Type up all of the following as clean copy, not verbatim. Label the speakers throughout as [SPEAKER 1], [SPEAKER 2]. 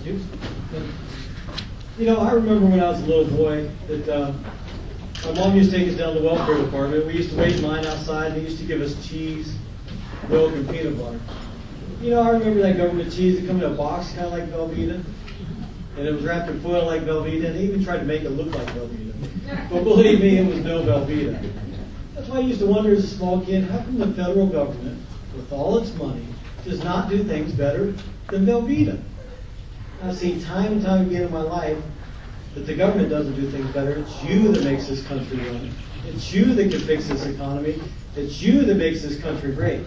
[SPEAKER 1] You know, I remember when I was a little boy that my mom used to take us down to the welfare department. We used to wait in line outside. They used to give us cheese, milk, and peanut butter. You know, I remember that government cheese that come in a box kind of like Velveeta. And it was wrapped in foil like Velveeta. And they even tried to make it look like Velveeta. But believe me, it was no Velveeta. That's why I used to wonder as a small kid, how come the federal government, with all its money, does not do things better than Velveeta? I've seen time and time again in my life that the government doesn't do things better. It's you that makes this country run. It's you that can fix this economy. It's you that makes this country great.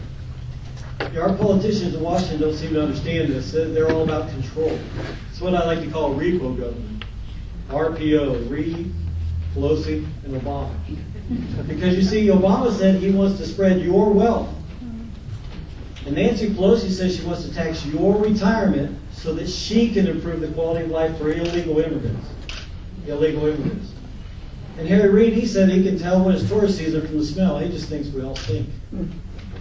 [SPEAKER 1] Our politicians in Washington don't seem to understand this. They're all about control. It's what I like to call repo government. RPO, Reid, Pelosi, and Obama. Because you see, Obama said he wants to spread your wealth. And Nancy Pelosi says she wants to tax your retirement so that she can improve the quality of life for illegal immigrants. And Harry Reid, he said he can tell when it's tourist season from the smell. He just thinks we all stink. You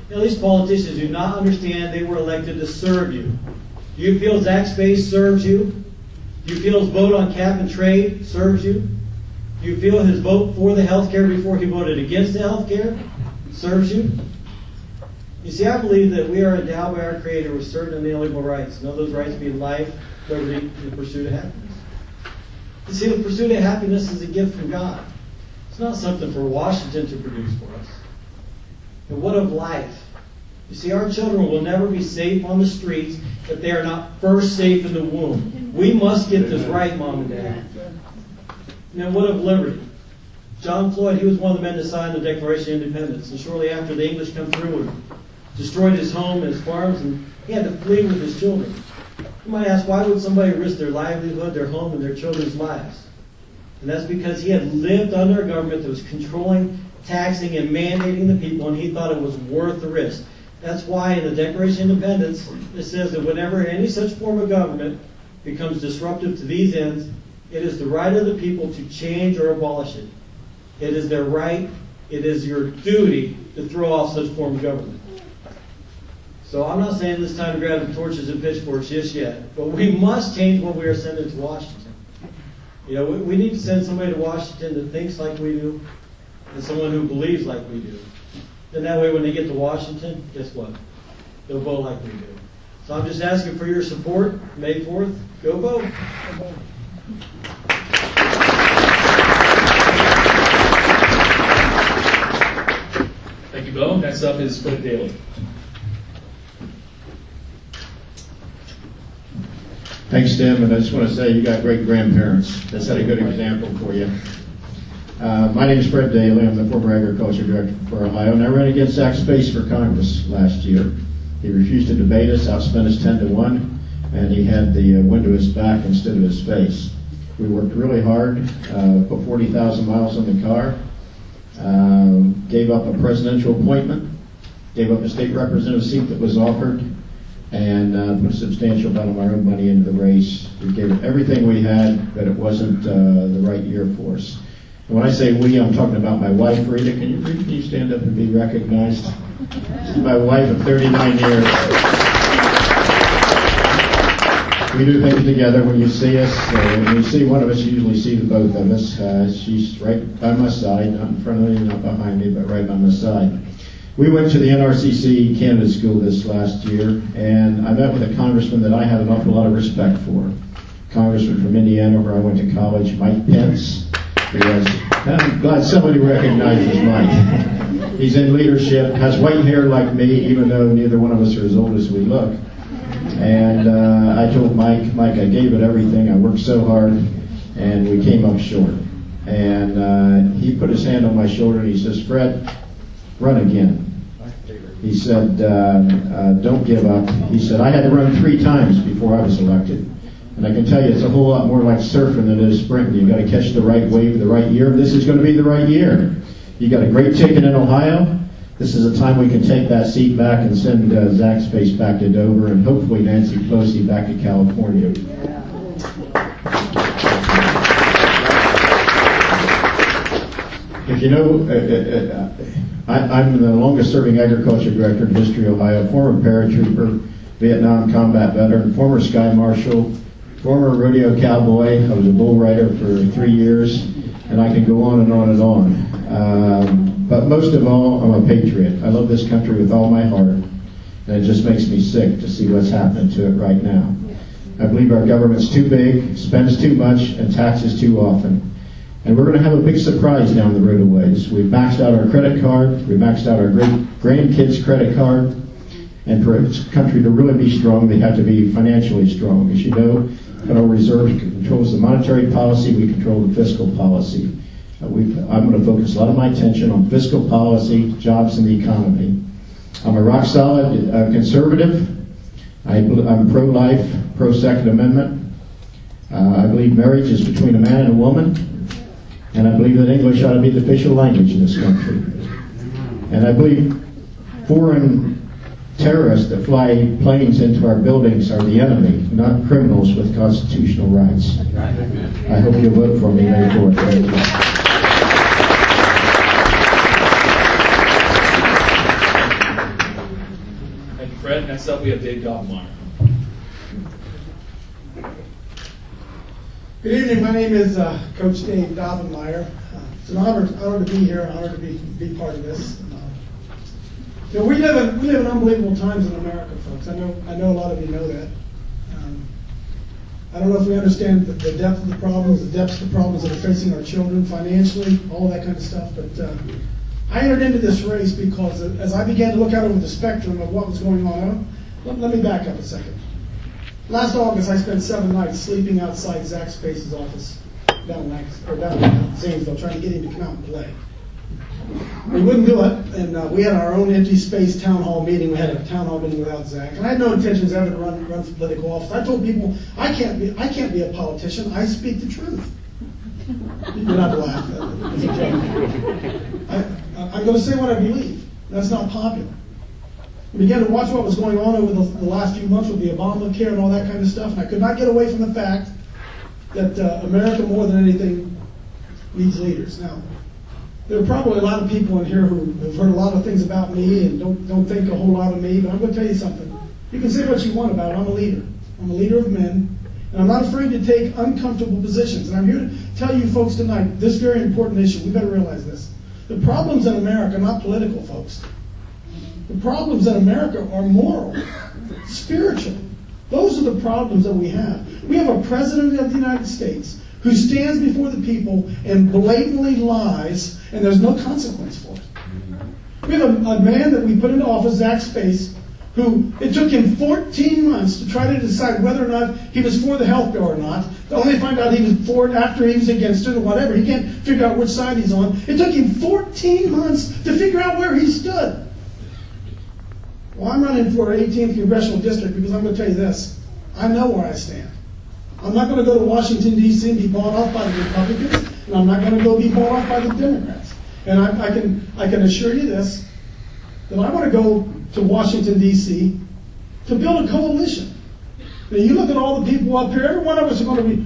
[SPEAKER 1] know, these politicians do not understand they were elected to serve you. Do you feel Zach Space serves you? Do you feel his vote on cap and trade serves you? Do you feel his vote for the health care before he voted against the health care serves you? You see, I believe that we are endowed by our Creator with certain inalienable rights. And those rights being life, liberty, and the pursuit of happiness. You see, the pursuit of happiness is a gift from God. It's not something for Washington to produce for us. And what of life? You see, our children will never be safe on the streets if they are not first safe in the womb. We must get this right, Mom and Dad. And then what of liberty? John Floyd, he was one of the men that signed the Declaration of Independence. And shortly after, the English come through and destroyed his home and his farms, and he had to flee with his children. You might ask, why would somebody risk their livelihood, their home, and their children's lives? And that's because he had lived under a government that was controlling, taxing, and mandating the people, and he thought it was worth the risk. That's why in the Declaration of Independence, it says that whenever any such form of government becomes disruptive to these ends, it is the right of the people to change or abolish it. It is their right, it is your duty to throw off such form of government. So I'm not saying it's time to grab the torches and pitchforks just yet, but we must change what we are sending to Washington. You know, we need to send somebody to Washington that thinks like we do, and someone who believes like we do. Then that way when they get to Washington, guess what? They'll vote like we do. So I'm just asking for your support. May 4th, go vote.
[SPEAKER 2] Thank you, Bo. Next up is Fred Daly.
[SPEAKER 3] Thanks, Tim, and I just want to say you got great grandparents. That set a good example for you. My name is Fred Daly. I'm the former agriculture director for Ohio, and I ran against Zach Space for Congress last year. He refused to debate us, outspent us 10-1, and he had the wind to his back instead of his face. We worked really hard, put 40,000 miles on the car, gave up a presidential appointment, gave up a state representative seat that was offered, and put a substantial amount of our own money into the race. We gave it everything we had, but it wasn't the right year for us. And when I say we, I'm talking about my wife, Rita. Can you stand up and be recognized? This is my wife of 39 years. We do things together. When you see us, when you see one of us, you usually see the both of us. She's right by my side, not in front of me, not behind me, but right by my side. We went to the NRCC candidate school this last year, and I met with a congressman that I have an awful lot of respect for. Congressman from Indiana, where I went to college, Mike Pence. I'm glad somebody recognizes Mike. He's in leadership, has white hair like me, even though neither one of us are as old as we look. And I told Mike, I gave it everything. I worked so hard, and we came up short. And he put his hand on my shoulder, and he says, Fred, run again. He said, don't give up. He said, I had to run 3 times before I was elected. And I can tell you it's a whole lot more like surfing than it is sprinting. You've got to catch the right wave the right year. This is going to be the right year. You got a great ticket in Ohio. This is a time we can take that seat back and send Zach Space back to Dover and hopefully Nancy Pelosi back to California. If you know, I'm the longest serving agriculture director in history of Ohio, former paratrooper, Vietnam combat veteran, former Sky Marshal, former rodeo cowboy. I was a bull rider for 3 years, and I can go on and on and on. But most of all, I'm a patriot. I love this country with all my heart, and it just makes me sick to see what's happening to it right now. I believe our government's too big, spends too much, and taxes too often. And we're going to have a big surprise down the road a ways. We've maxed out our credit card. We've maxed out our grandkids' credit card. And for a country to really be strong, they have to be financially strong. As you know, the Federal Reserve controls the monetary policy. We control the fiscal policy. I'm going to focus a lot of my attention on fiscal policy, jobs, and the economy. I'm a rock-solid conservative. I'm pro-life, pro-Second Amendment. I believe marriage is between a man and a woman. And I believe that English ought to be the official language in this country. And I believe foreign terrorists that fly planes into our buildings are the enemy, not criminals with constitutional rights. I hope you'll vote for me May 4th. Thank you.
[SPEAKER 2] Thank you, Fred. Next up, we have Dave Gottmeyer.
[SPEAKER 4] Good evening. My name is Coach Dave Dobbenmeyer. It's an honor to be here, an honor to be part of this. We live in unbelievable times in America, folks. I know a lot of you know that. I don't know if we understand the depth of the problems, the depths of the problems that are facing our children financially, all that kind of stuff. But I entered into this race because as I began to look out over the spectrum of what was going on, let me back up a second. Last August, I spent 7 nights sleeping outside Zach Space's office down in Zanesville, trying to get him to come out and play. We wouldn't do it, and we had our own empty space town hall meeting. We had a town hall meeting without Zach, and I had no intentions ever to run for political office. I told people I can't be a politician. I speak the truth. You're not laughing. It's a joke. I'm going to say what I believe. That's not popular. I began to watch what was going on over the last few months with the Obamacare and all that kind of stuff, and I could not get away from the fact that America, more than anything, needs leaders. Now, there are probably a lot of people in here who have heard a lot of things about me and don't think a whole lot of me, but I'm going to tell you something. You can say what you want about it. I'm a leader. I'm a leader of men, and I'm not afraid to take uncomfortable positions. And I'm here to tell you folks tonight this very important issue. We better realize this. The problems in America are not political, folks. The problems in America are moral, spiritual. Those are the problems that we have. We have a president of the United States who stands before the people and blatantly lies, and there's no consequence for it. We have a man that we put into office, Zach Space, who it took him 14 months to try to decide whether or not he was for the health bill or not. To only find out he was for it after he was against it or whatever. He can't figure out which side he's on. It took him 14 months to figure out where he stood. Well, I'm running for 18th Congressional District because I'm going to tell you this. I know where I stand. I'm not going to go to Washington, D.C. and be bought off by the Republicans, and I'm not going to go be bought off by the Democrats. And I can assure you this, that I want to go to Washington, D.C. to build a coalition. Now, you look at all the people up here, every one of us are going to be,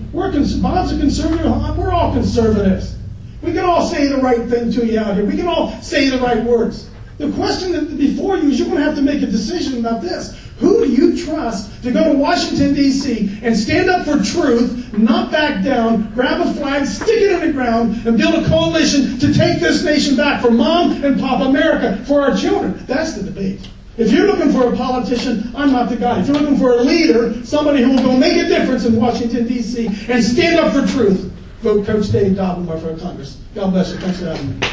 [SPEAKER 4] Bob's a conservative, we're all conservatives. We can all say the right thing to you out here. We can all say the right words. The question that before you is you're going to have to make a decision about this. Who do you trust to go to Washington, D.C. and stand up for truth, not back down, grab a flag, stick it in the ground, and build a coalition to take this nation back for Mom and Pop America, for our children? That's the debate. If you're looking for a politician, I'm not the guy. If you're looking for a leader, somebody who will go make a difference in Washington, D.C. and stand up for truth, vote Coach Dave Dobbenmeyer for Congress. God bless you. Thanks for having me.